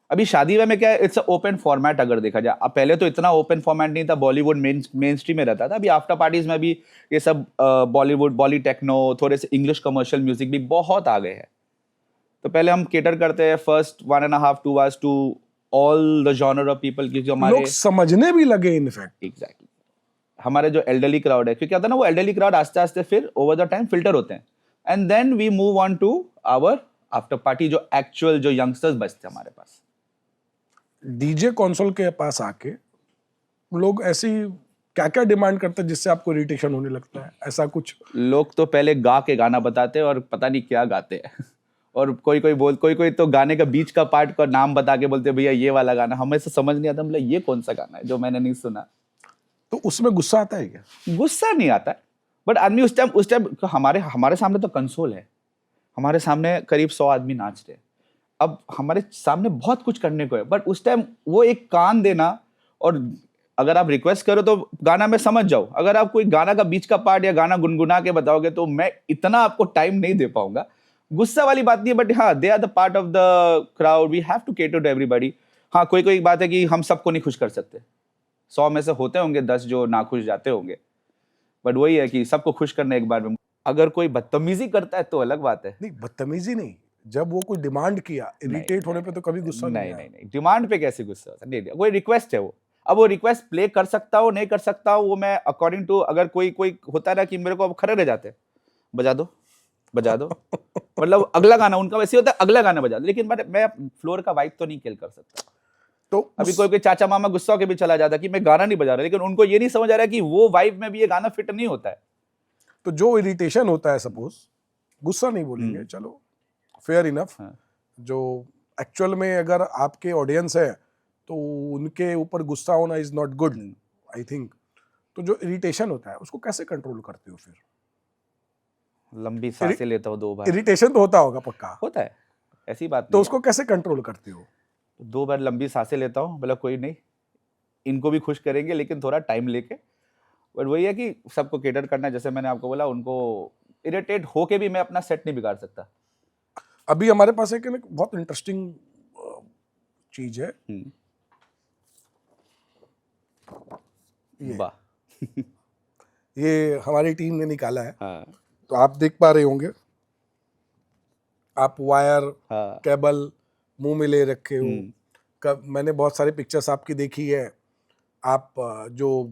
अभी शादी में क्या है, इट्स ओपन फॉर्मेट अगर देखा जाए। अब पहले तो इतना ओपन फॉर्मेट नहीं था, बॉलीवुड मेन स्ट्रीम में रहता था। अभी आफ्टर पार्टीज में भी ये सब बॉलीवुड, बॉली टेक्नो, थोड़े से इंग्लिश कमर्शियल म्यूजिक भी बहुत आ गए हैं। तो पहले हम केटर करते हैं first 1.5-2 hours to all the genre of people, क्योंकि हमारे लोग समझने भी लगे इनफैक्ट। एग्जैक्टली हमारे जो एल्डरली क्राउड है, क्योंकि आता है ना, वो एल्डरली क्राउड आस्ते आस्ते फिर ओवर द टाइम फिल्टर होते हैं, and then we move on to our after party, जो एक्चुअल जो यंगस्टर्स बचते हैं हमारे पास। डीजे कंसोल के पास आके लोग ऐसी क्या क्या डिमांड करते हैं जिससे आपको इरिटेशन होने लगता है, ऐसा कुछ? लोग तो पहले गा के गाना बताते हैं और पता नहीं क्या गाते हैं और कोई तो गाने का बीच का पार्ट का नाम बता के बोलते हैं भैया ये वाला गाना, हमें से समझ नहीं आता, मतलब ये कौन सा गाना है जो मैंने नहीं सुना। तो उसमें गुस्सा आता है क्या? गुस्सा नहीं आता है, बट आदमी उस टाइम हमारे सामने तो कंसोल है, हमारे सामने करीब 100 आदमी नाच रहे हैं, अब हमारे सामने बहुत कुछ करने को है, बट उस टाइम वो एक कान देना, और अगर आप रिक्वेस्ट करो तो गाना में समझ जाओ। अगर आप कोई गाना का बीच का पार्ट या गाना गुनगुना के बताओगे तो मैं इतना आपको टाइम नहीं दे पाऊंगा। गुस्सा वाली बात नहीं है, बट हाँ, they are the part of the crowd, we have to cater to everybody. हाँ, कोई बात है कि हम सबको नहीं खुश कर सकते, 100 में से होते होंगे 10 जो नाखुश जाते होंगे, बट वही है कि सबको खुश करना एक बार में। अगर कोई बदतमीजी करता है तो अलग बात है। नहीं, बदतमीजी नहीं, जब वो कोई डिमांड किया, इरिटेट होने पे तो कभी गुस्सा नहीं आया? नहीं, डिमांड पे कैसे गुस्सा होता है? नहीं, कोई रिक्वेस्ट है वो, अब वो रिक्वेस्ट प्ले कर सकता हो नहीं कर सकता हो, वो मैं अकॉर्डिंग टू, अगर कोई होता है ना कि मेरे को अब खड़े रह जाते हैं, बजा दो मतलब अगला गाना उनका वैसे होता है, अगला गाना बजा दो, लेकिन मैं फ्लोर का वाइब तो नहीं किल कर सकता। तो अभी कोई चाचा मामा गुस्सा होकर भी चला जाता कि मैं गाना नहीं बजा रहा, लेकिन उनको ये नहीं समझ आ रहा कि वो वाइब में भी ये गाना फिट नहीं होता है। तो जो इरिटेशन होता है, सपोज गुस्सा नहीं बोलेंगे, चलो फेयर इनफ, जो एक्चुअल में अगर आपके ऑडियंस है तो उनके ऊपर गुस्सा होना is not good, I think. तो जो इरिटेशन होता है उसको कैसे कंट्रोल करते हो फिर? लंबी सांसें लेता हूँ 2 बार। इरिटेशन तो होता होगा, पक्का होता है, ऐसी बात तो नहीं उसको कैसे कंट्रोल करते हो? 2 बार लंबी सांसें लेता हूँ, मतलब कोई नहीं, इनको भी खुश करेंगे लेकिन थोड़ा टाइम लेके। बट वही है कि सबको केटर करना, जैसे मैंने आपको बोला, उनको इरिटेट होके भी मैं अपना सेट नहीं बिगाड़ सकता। अभी हमारे पास एक बहुत इंटरेस्टिंग चीज है, वाह ये हमारी टीम ने निकाला है। हाँ, तो आप देख पा रहे होंगे, आप वायर, हाँ, केबल मुंह में ले रखे हो। मैंने बहुत सारी पिक्चर्स आपकी देखी है, आप जो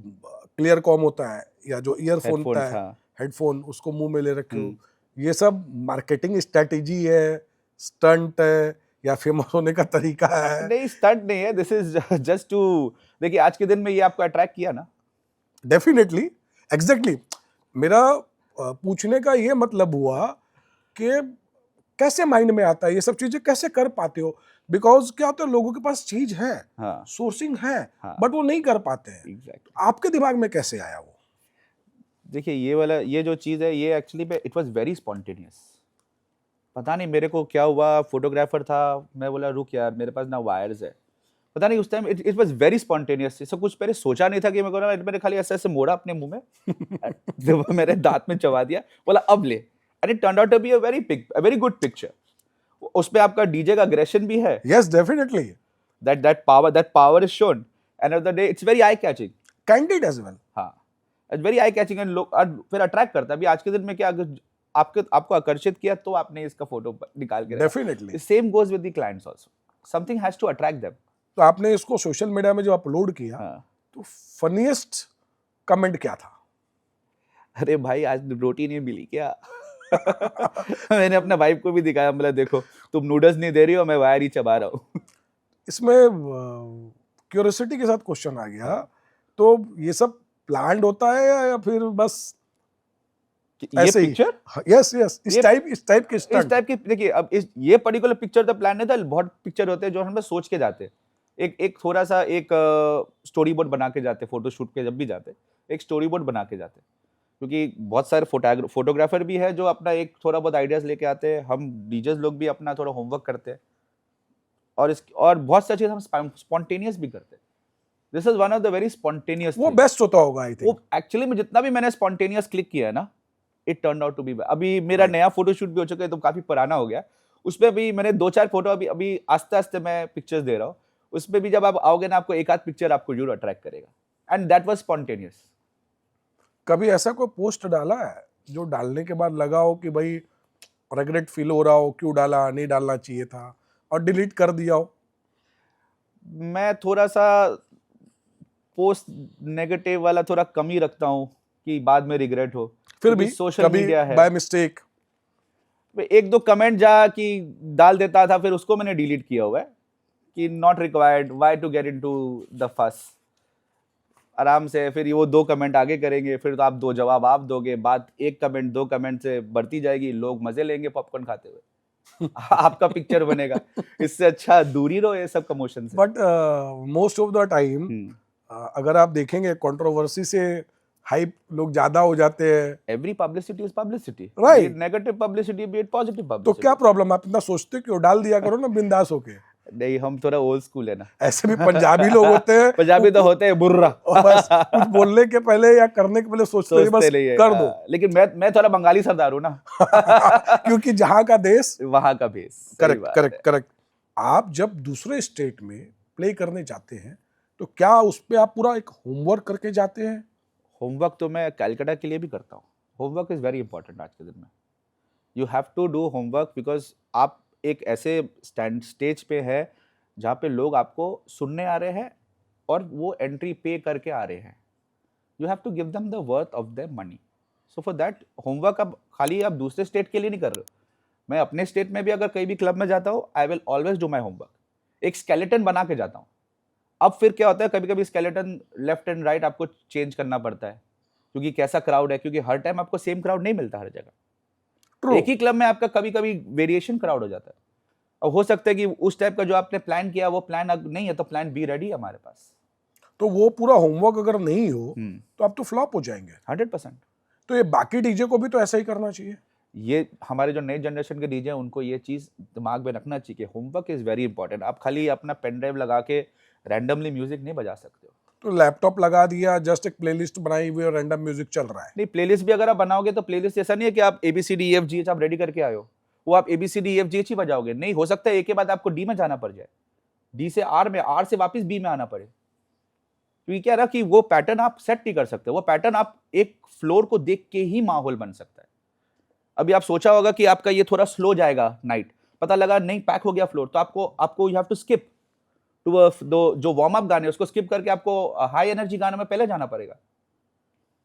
क्लियर कॉम होता है या जो ईयरफोन होता हेडफोन्स, है, हाँ। हेडफोन, उसको मुंह में ले रखे हो, हम्म। ये सब मार्केटिंग स्ट्रेटेजी है, स्टंट है, या फेमस होने का तरीका है? नहीं, स्टंट नहीं है, दिस इज जस्ट टू, देखिए आज के दिन में ये आपको अट्रैक्ट किया ना। Definitely, exactly. मेरा पूछने का ये मतलब हुआ कि कैसे माइंड में आता है ये सब चीजें, कैसे कर पाते हो? बिकॉज क्या होता है, लोगों के पास चीज है, हाँ, सोर्सिंग है, हाँ, बट वो नहीं कर पाते हैं। एग्जैक्टली। आपके दिमाग में कैसे आया वो? देखिए ये वाला, ये जो चीज़ है, ये एक्चुअली में इट वाज वेरी स्पॉन्टेनियस। पता नहीं मेरे को क्या हुआ, फोटोग्राफर था, मैं बोला रुक यार मेरे पास ना वायर्स है। पता नहीं उस time it it was very spontaneous, ऐसा कुछ मैंने सोचा नहीं था कि मैं करूँगा, मैंने खाली ऐसे ऐसे मोड़ा अपने मुंह में जब वो मेरे दांत में चबा दिया, बोला अब ले, and it turn out to be a very good picture. उसमें आपका डीजे का अग्रेशन भी है, yes, definitely. that power is shown, end of the day it's very eye catching। Candid as well. हाँ, it's very eye catching, and लोग फिर attract करता है। अभी आज के दिन में क्या, अगर आपको आकर्षित किया तो आपने इसका फोटो निकाल के definitely. Same goes with the clients also, something has to attract them. तो आपने इसको सोशल मीडिया में जो अपलोड किया, हाँ, तो फनीएस्ट कमेंट क्या था? अरे भाई आज रोटी नहीं मिली क्या? मैंने अपना वाइफ को भी दिखाया, मतलब देखो तुम नूडल्स नहीं दे रही हो, मैं वायर ही चबा रहा हूँ। इसमें क्यूरियोसिटी के साथ क्वेश्चन आ गया, तो ये सब प्लान्ड होता है या फिर बस ये ऐसे ही? पिक्चर, यस यस, इस ये- टाइप के इस स्टंट। टाइप की, देखिए अब इस ये पर्टिकुलर पिक्चर तो प्लान नहीं था, बहुत पिक्चर होते हैं जो हम बस सोच के जाते हैं। एक थोड़ा सा एक स्टोरी बोर्ड बना के जाते, फोटो शूट के जब भी जाते एक स्टोरी बोर्ड बना के जाते, क्योंकि बहुत सारे फोटोग्राफर भी है जो अपना एक थोड़ा बहुत आइडियाज लेके आते हैं, हम डीजर्स लोग भी अपना थोड़ा होमवर्क करते हैं, और बहुत सारी चीज हम स्पॉन्टेनियस भी करते हैं। This is one of the very spontaneous, वो बेस्ट होता होगा आई वो थिंक। एक्चुअली में जितना भी मैंने स्पॉन्टेनियस क्लिक किया है ना, it turn out to be. अभी मेरा Right. नया फोटोशूट भी हो चुका है, तो काफी पुराना हो गया। उसपे भी मैंने 2-4 फोटो अभी अभी आस्ते आस्ते मैं पिक्चर्स दे रहा हूँ। उसपे भी जब आप आओगे ना, आपको एक आध पिक्चर आपको जरूर अट्रैक्ट करेगा, एंड दैट वाज स्पॉन्टेनियस। कभी ऐसा कोई पोस्ट डाला है जो डालने के बाद लगा हो कि भाई रिग्रेट फील हो रहा हो, क्यों डाला, नहीं डालना चाहिए था, और डिलीट कर दिया हो? मैं थोड़ा सा पोस्ट नेगेटिव वाला थोड़ा कम ही रखता हूँ कि बाद में रिग्रेट हो, फिर क्योंकि भी सोशल कभी मीडिया है। By mistake? एक दो कमेंट जा कि डाल देता था, फिर उसको मैंने डिलीट किया हुआ है कि not required, why to get into the fuss. आराम से फिर वो 2 कमेंट आगे करेंगे, फिर तो आप 2 जवाब आप दोगे, बात 1 कमेंट 2 कमेंट से बढ़ती जाएगी, लोग मजे लेंगे पॉपकॉर्न खाते हुए। आपका पिक्चर बनेगा, इससे अच्छा दूरी रहो ये सब कमोशन से। But most of the time hmm. अगर आप देखेंगे कंट्रोवर्सी से हाइप लोग ज्यादा हो जाते हैं, every publicity is publicity, Right. B it negative publicity, B it positive तो पब्लिसिटी। क्या प्रॉब्लम? आप इतना सोचते क्यों? डाल दिया करो ना बिंदास होके। नहीं, हम थोड़ा ओल्ड स्कूल है ना। ऐसे भी पंजाबी लोग होते हैं, पंजाबी तो होते हैं बुर्रा। और बस कुछ बोलने के पहले या करने के पहले सोचते हैं बस सोचते नहीं है, कर दो। लेकिन मैं थोड़ा बंगाली सरदार हूँ ना। क्योंकि जहां का देश। वहां का बेस। सही करेक्ट बात करेक्ट है। करेक्ट। आप जब दूसरे स्टेट में प्ले करने जाते हैं, तो क्या उस पे आप पूरा एक होमवर्क करके जाते हैं? होमवर्क तो मैं कैलकाटा के लिए भी करता हूँ। होमवर्क इज वेरी इंपॉर्टेंट आज के दिन में। You have to do homework, because आप एक ऐसे स्टेज पे है जहाँ पे लोग आपको सुनने आ रहे हैं और वो एंट्री पे करके आ रहे हैं। You have to give them the worth of their money. So for that homework अब खाली आप दूसरे स्टेट के लिए नहीं कर रहे हो। मैं अपने स्टेट में भी अगर कहीं भी क्लब में जाता हूँ, I will always do my homework. एक स्केलेटन बना के जाता हूँ। अब फिर क्या होता है, कभी कभी स्केलेटन लेफ्ट एंड राइट आपको चेंज करना पड़ता है, क्योंकि कैसा क्राउड है, क्योंकि हर टाइम आपको सेम क्राउड नहीं मिलता हर जगह। True. एक ही क्लब में आपका कभी कभी वेरिएशन क्राउड हो जाता है। अब हो सकता है कि उस टाइप का जो आपने प्लान किया वो प्लान नहीं है, तो प्लान बी रेडी है हमारे पास। तो वो पूरा होमवर्क अगर नहीं हो तो आप तो फ्लॉप हो जाएंगे। 100%। तो ये बाकी डीजे को भी तो ऐसा ही करना चाहिए। ये हमारे जो नए जनरेशन के डीजे हैं उनको ये चीज़ दिमाग में रखना चाहिए कि होमवर्क इज़ वेरी इंपॉर्टेंट। आप खाली अपना पेन ड्राइव लगा के रैंडमली म्यूजिक नहीं बजा सकते हो। तो लैपटॉप लगा दिया, जस्ट एक प्लेलिस्ट बनाई हुई और रैंडम म्यूजिक चल रहा है। नहीं, प्लेलिस्ट भी अगर आप बनाओगे तो प्लेलिस्ट ऐसा नहीं है कि आप ABCDEFGH आप रेडी करके आए हो, वो आप ABCDEFGH ही बजाओगे। नहीं, हो सकता है एक के बाद आपको डी में जाना पड़ जाए, डी से आर में, आर से वापस बी में आना पड़े, क्योंकि क्या रहा कि वो पैटर्न आप सेट नहीं कर सकते। वो पैटर्न आप एक फ्लोर को देख के ही माहौल बन सकता है। अभी आप सोचा होगा कि आपका ये थोड़ा स्लो जाएगा नाइट, पता लगा नहीं पैक हो गया फ्लोर, तो आपको you have to skip to जो वार्म अप गाने उसको स्किप करके आपको हाई एनर्जी गाने में पहले जाना पड़ेगा।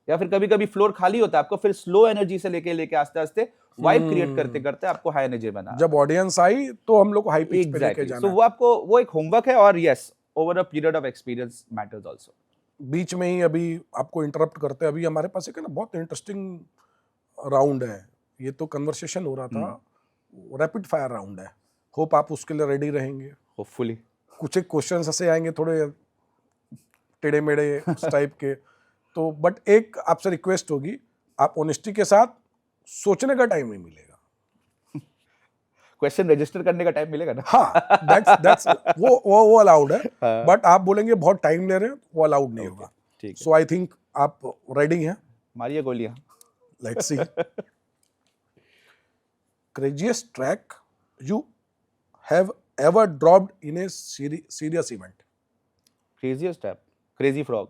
या फिर कभी कभी फ्लोर खाली होता है आपको, फिर स्लो एनर्जी से लेके लेके आस्ते आस्ते वाइब क्रिएट करते करते आपको हाई एनर्जी बना। जब ऑडियंस आई तो हम लोग को हाई पिच पे लेके एग्जैक्टली, जाना सो है। वो आपको वो एक होमवर्क है, और yes over a period of experience matters also. बीच में ही अभी आपको इंटरप्ट करते हैं, अभी हमारे पास एक है ना बहुत इंटरेस्टिंग राउंड है, ये तो कन्वर्सेशन हो रहा था, रैपिड फायर राउंड है, होप आप उसके लिए रेडी रहेंगे। होपफुली। कुछ एक क्वेश्चन ऐसे आएंगे थोड़े टेढ़े मेढ़े उस टाइप के, तो बट एक आपसे रिक्वेस्ट होगी, आप ऑनेस्टी के साथ, सोचने का टाइम नहीं मिलेगा। क्वेश्चन रजिस्टर करने का टाइम मिलेगा ना? हाँ, दैट्स वो अलाउड है, बट आप बोलेंगे बहुत टाइम ले रहे हैं, वो अलाउड नहीं होगा। ठीक है, सो आई थिंक आप रेडी हैं, मारिए गोलियां। Let's see. Craziest track you have ever dropped in a serious event? Craziest step, crazy frog,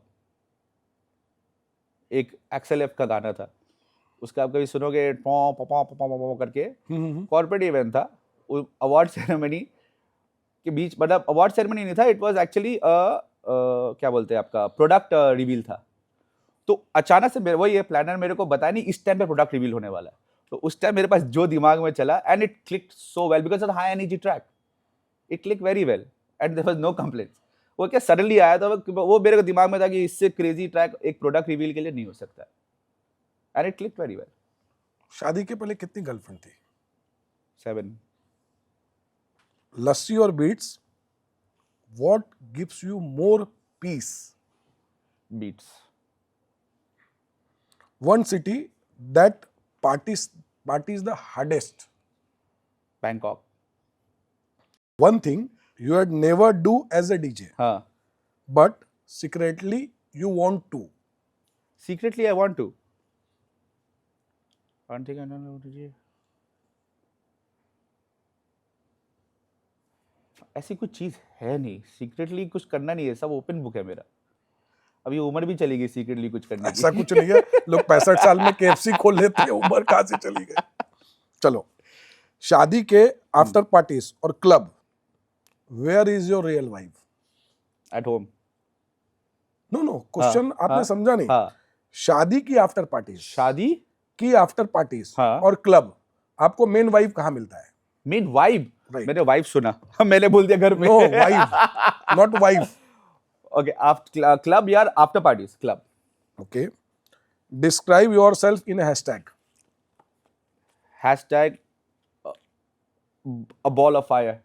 एक एक्सएलएफ का गाना था, उसका आप कभी सुनोगे, पॉ पॉ पॉ पॉ पॉ करके, कॉर्पोरेट इवेंट था, अवार्ड सेरेमनी के बीच, मतलब अवार्ड सेरेमनी नहीं था, इट वाज एक्चुअली क्या बोलते हैं आपका प्रोडक्ट रिवील था। तो अचानक से वही ये प्लानर मेरे को बताया नहीं इस टाइम पे प्रोडक्ट रिवील होने वाला है, तो उस टाइम मेरे पास जो दिमाग में चला, and it clicked so well because of high energy track, it click very well and there was no complaints. वो क्या सडनली आया था, वो मेरे को दिमाग में था कि इससे क्रेजी ट्रैक एक प्रोडक्ट रिवील के लिए नहीं हो सकता, and it click very well. शादी के पहले कितनी गर्लफ्रेंड थी? 7। लस्सी और beats, what gives you more peace? Beats. One city that parties the hardest? Bangkok. One thing you had never do as a DJ, हाँ, but secretly you want to? Secretly I want to, one thing I don't know, ऐसी कुछ चीज है नहीं, secretly कुछ करना नहीं है, सब ओपन बुक है मेरा। अभी उम्र भी चली गई सीक्रेटली कुछ करने की। ऐसा कुछ नहीं है, लोग 65 साल में KFC खोल लेते हैं, उम्र कहाँ से चली गई। चलो, शादी के आफ्टर पार्टीज और club, where is your real wife? At home. No question आपने हाँ, समझा नहीं। हाँ, शादी की आफ्टर पार्टीज, शादी की आफ्टर पार्टीज हाँ, और क्लब, आपको मेन वाइफ कहाँ मिलता है? Main vibe, Right. मैंने वाइफ सुना, मैंने बोल दिया घर में। No wife, not wife. Okay, club यार, after parties, club. Okay. Describe yourself in a hashtag. Hashtag a ball of fire.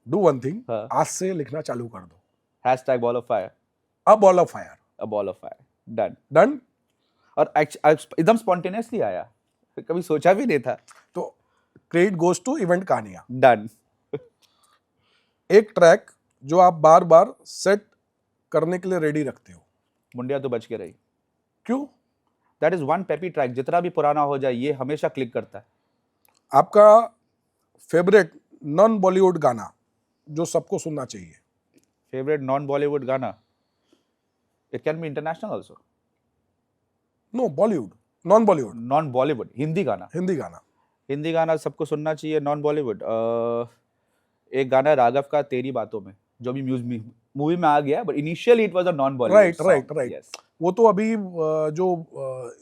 Do one thing. हाँ। आज से लिखना चालू कर दो। Hashtag ball of fire, A ball of fire. A ball of fire, done. Done? और एकदम spontaneously आया, कभी सोचा भी नहीं था, तो क्रेडिट गोज टू इवेंट कहानियां। डन। एक ट्रैक जो आप बार बार सेट करने के लिए रेडी रखते हो? मुंडिया तो बच के रही। क्यों? That is one peppy track, जितना भी पुराना हो जाए ये हमेशा क्लिक करता है। आपका फेवरेट नॉन बॉलीवुड गाना जो सबको सुनना चाहिए? फेवरेट नॉन बॉलीवुड गाना, it can be international also. No Bollywood, non Bollywood, non Bollywood, Hindi गाना। हिंदी गाना। हिंदी गाना सबको सुनना चाहिए, नॉन बॉलीवुड। एक गाना है राघव का, तेरी बातों में, जो भी मूवी में आ गया, but initially it was a non Bollywood. Right. वो तो अभी जो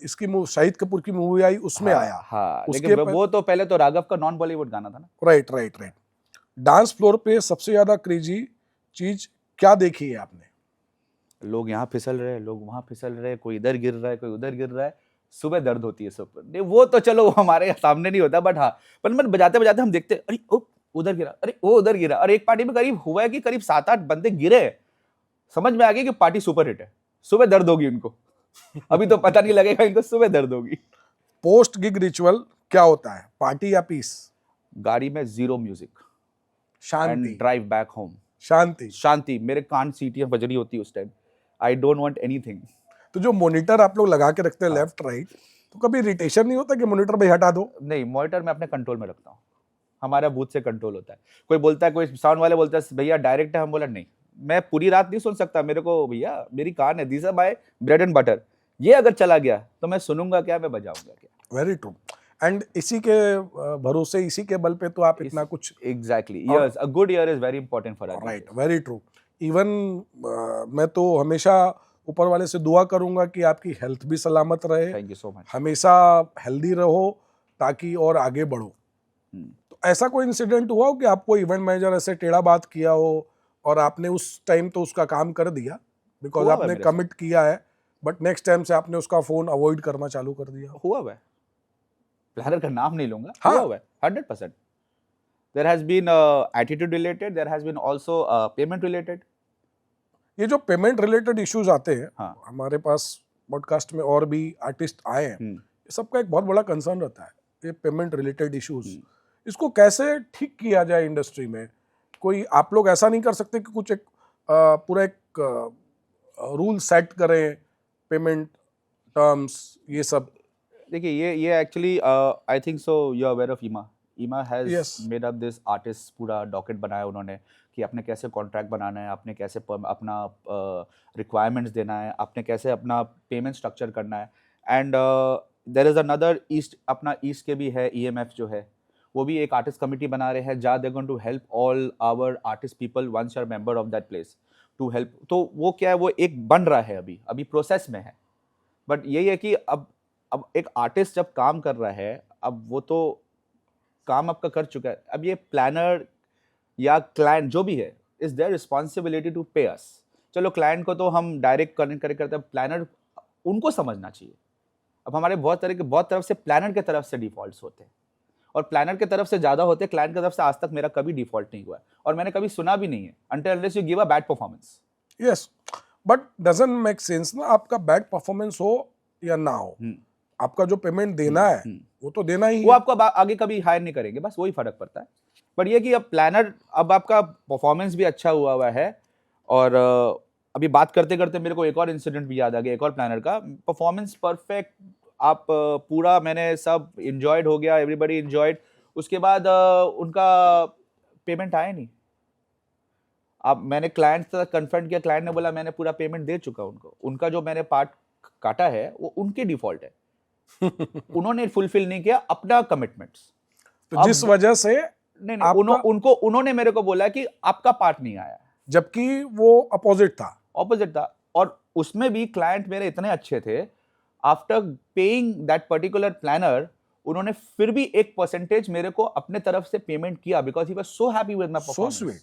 इसकी शाहिद कपूर की मूवी आई उसमें आया। हाँ, उसके लेकिन वो तो पहले तो राघव का नॉन बॉलीवुड गाना था ना। राइट। डांस फ्लोर पे सबसे ज्यादा क्रेजी चीज क्या देखी है आपने? लोग यहाँ फिसल रहे हैं, लोग वहाँ फिसल रहे हैं, कोई इधर गिर रहा है, कोई उधर गिर रहा है, सुबह दर्द होती है सब पर। नहीं, वो तो चलो हमारे सामने नहीं होता, बट हाँ, पर बजाते बजाते हम देखते, अरे ओ उधर गिरा, अरे वो उधर गिरा, और एक पार्टी में करीब हुआ है कि करीब 7-8 बंदे गिरे, समझ में आ गया कि पार्टी सुपर हिट है, सुबह दर्द होगी उनको। अभी तो पता नहीं लगेगा इनको, सुबह दर्द होगी। पोस्ट गिग रिचुअल क्या होता है? पार्टी या पीस? गाड़ी में जीरो म्यूजिक, शांति, ड्राइव बैक होम। शांति। मेरे कान सीटियां बज रही होती है उस time, I don't want anything. तो जो मॉनिटर आप लोग लगा के रखते हैं लेफ्ट राइट, तो कभी इरिटेशन नहीं होता कि मॉनिटर भाई हटा दो? नहीं, मॉनिटर मैं अपने कंट्रोल में रखता हूँ, हमारा बूथ से कंट्रोल होता है। कोई बोलता है, कोई साउंड वाले बोलता है भैया डायरेक्ट है, हम बोला नहीं, मैं पूरी रात नहीं सुन सकता, मेरे को भैया मेरी कान है, this is my bread and butter, ये अगर चला गया तो मैं सुनूंगा क्या, मैं बजाऊंगा क्या। Very true. एंड इसी के भरोसे, इसी के बल पे तो आप इतना कुछ। Exactly, years, a good year is very important for us. Right, very true. Even मैं तो हमेशा ऊपर वाले से दुआ करूंगा कि आपकी हेल्थ भी सलामत रहे, थैंक यू सो मच। हमेशा हेल्दी रहो ताकि और आगे बढ़ो। तो ऐसा कोई इंसिडेंट हुआ हो कि आपको इवेंट मैनेजर ऐसे टेढ़ा बात किया हो और आपने उस टाइम तो उसका काम कर दिया बिकॉज हुआ है आपने मेरे साथ। कमिट किया है, बट नेक्स्ट टाइम से आपने उसका फोन अवॉइड करना चालू कर दिया? हुआ हुआ है, प्लानर का नाम नहीं लूंगा, हाँ। हुआ हुआ है 100%। There has been attitude related, there has been also payment related. ये जो पेमेंट रिलेटेड इश्यूज आते हैं, हाँ। हमारे पास पॉडकास्ट में और भी आर्टिस्ट आए हैं, ये सबका एक बहुत बड़ा कंसर्न रहता है, ये पेमेंट रिलेटेड इश्यूज। इसको कैसे ठीक किया जाए इंडस्ट्री में? कोई आप लोग ऐसा नहीं कर सकते कि कुछ एक पूरा एक रूल सेट करें, पेमेंट टर्म्स ये सब? देखिए ये actually I think so you are aware of EEMA has Yes. Made up this artist, पूरा डॉकेट बनाया उन्होंने कि आपने कैसे कॉन्ट्रैक्ट बनाना है, आपने कैसे अपना रिक्वायरमेंट्स देना है, आपने कैसे अपना पेमेंट स्ट्रक्चर करना है। And there is another east, अपना ईस्ट के भी है EMF जो है, वो भी एक आर्टिस्ट कमिटी बना रहे हैं जहाँ they going to help all our artist people once you are member of that place to help. तो वो क्या है, वो एक बन रहा है, अभी प्रोसेस में है। बट यही है कि अब एक आर्टिस्ट जब काम कर रहा है, अब वो तो काम आपका कर चुका है, अब ये प्लानर या क्लाइंट जो भी है, इज देयर रिस्पॉन्सिबिलिटी टू पे अस। चलो क्लाइंट को तो हम डायरेक्ट कनेक्ट करते हैं, प्लानर उनको समझना चाहिए। अब हमारे बहुत तरफ से प्लानर के तरफ से डिफॉल्ट्स होते हैं, और प्लानर के तरफ से ज़्यादा होते हैं, क्लाइंट की तरफ से आज तक मेरा कभी डिफॉल्ट नहीं हुआ है, और मैंने कभी सुना भी नहीं है until unless you give a bad performance। Yes, but doesn't make sense ना, आपका बैड परफॉर्मेंस हो या ना हो, आपका जो पेमेंट देना है वो तो देना ही वो है। आपको आगे कभी हायर नहीं करेंगे, बस वही फर्क पड़ता है। बट ये कि अब प्लानर, अब आपका परफॉर्मेंस भी अच्छा हुआ है, और अभी बात करते करते मेरे को एक और इंसिडेंट भी याद आ गया, एक और प्लानर का परफॉर्मेंस परफेक्ट, आप पूरा मैंने सब इंजॉयड हो गया, एवरीबडी इंजॉयड, उसके बाद उनका पेमेंट आया नहीं। अब मैंने क्लाइंट से कन्फ्रंट किया, क्लाइंट ने बोला मैंने पूरा पेमेंट दे चुका उनको, उनका जो मैंने पार्ट काटा है वो उनके डिफॉल्ट है, उन्होंने फुलफिल नहीं किया अपना कमिटमेंट्स। तो जिस वजह से नहीं उन्होंने मेरे को बोला कि आपका पार्ट नहीं आया, जबकि वो अपोजिट था। और उसमें भी क्लाइंट मेरे इतने अच्छे थे, after paying that particular planner, उन्होंने फिर भी एक परसेंटेज मेरे को अपने तरफ से पेमेंट किया, because he was so happy with my so performance. Sweet.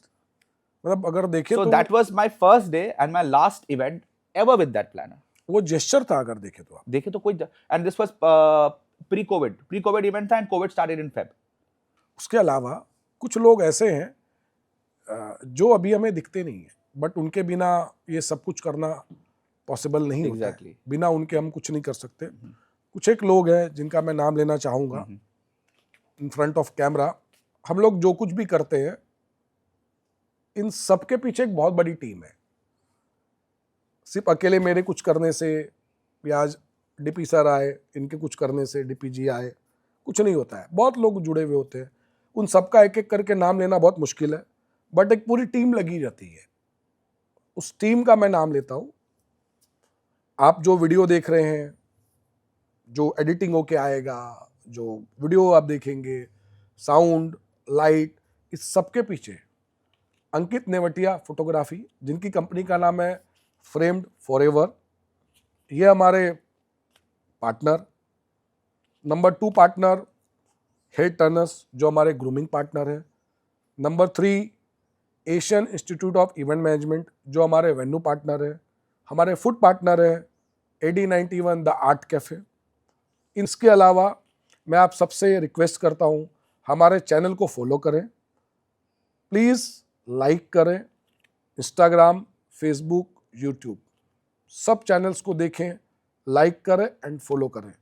मतलब अगर देखें सो तो that was my first day and my last event ever with that planner. वो जेस्चर था, अगर देखें तो आप देखे तो कोई, and this was pre covid event था, and covid started in Feb. उसके अलावा कुछ लोग ऐसे हैं जो अभी हमें दिखते नहीं है, बट उनके बिना ये सब कुछ करना पॉसिबल नहीं होता है, बिना उनके हम कुछ नहीं कर सकते। कुछ एक लोग हैं जिनका मैं नाम लेना चाहूँगा इन फ्रंट ऑफ कैमरा। हम लोग जो कुछ भी करते हैं, इन सब के पीछे एक बहुत बड़ी टीम है। सिर्फ अकेले मेरे कुछ करने से या आज DP सर आए, इनके कुछ करने से DP जी आए, कुछ नहीं होता है। बहुत लोग जुड़े हुए होते हैं, उन सबका एक एक करके नाम लेना बहुत मुश्किल है, बट एक पूरी टीम लगी रहती है। उस टीम का मैं नाम लेता हूँ। आप जो वीडियो देख रहे हैं, जो एडिटिंग होके आएगा, जो वीडियो आप देखेंगे, साउंड, लाइट, इस सब के पीछे अंकित नेवटिया फोटोग्राफी, जिनकी कंपनी का नाम है फ्रेम्ड फॉरएवर, ये हमारे partner. Number 2 partner head Turners, जो हमारे ग्रूमिंग पार्टनर है। Number 3 Asian institute of event management, जो हमारे वेन्यू पार्टनर है। हमारे फूड पार्टनर है AD91 द आर्ट कैफे। इसके अलावा मैं आप सबसे रिक्वेस्ट करता हूँ, हमारे चैनल को फॉलो करें, प्लीज़ लाइक करें, इंस्टाग्राम, फेसबुक, यूट्यूब, सब चैनल्स को देखें, लाइक करें एंड फॉलो करें,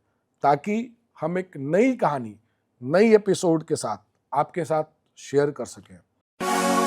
ताकि हम एक नई कहानी, नई एपिसोड के साथ आपके साथ शेयर कर सकें।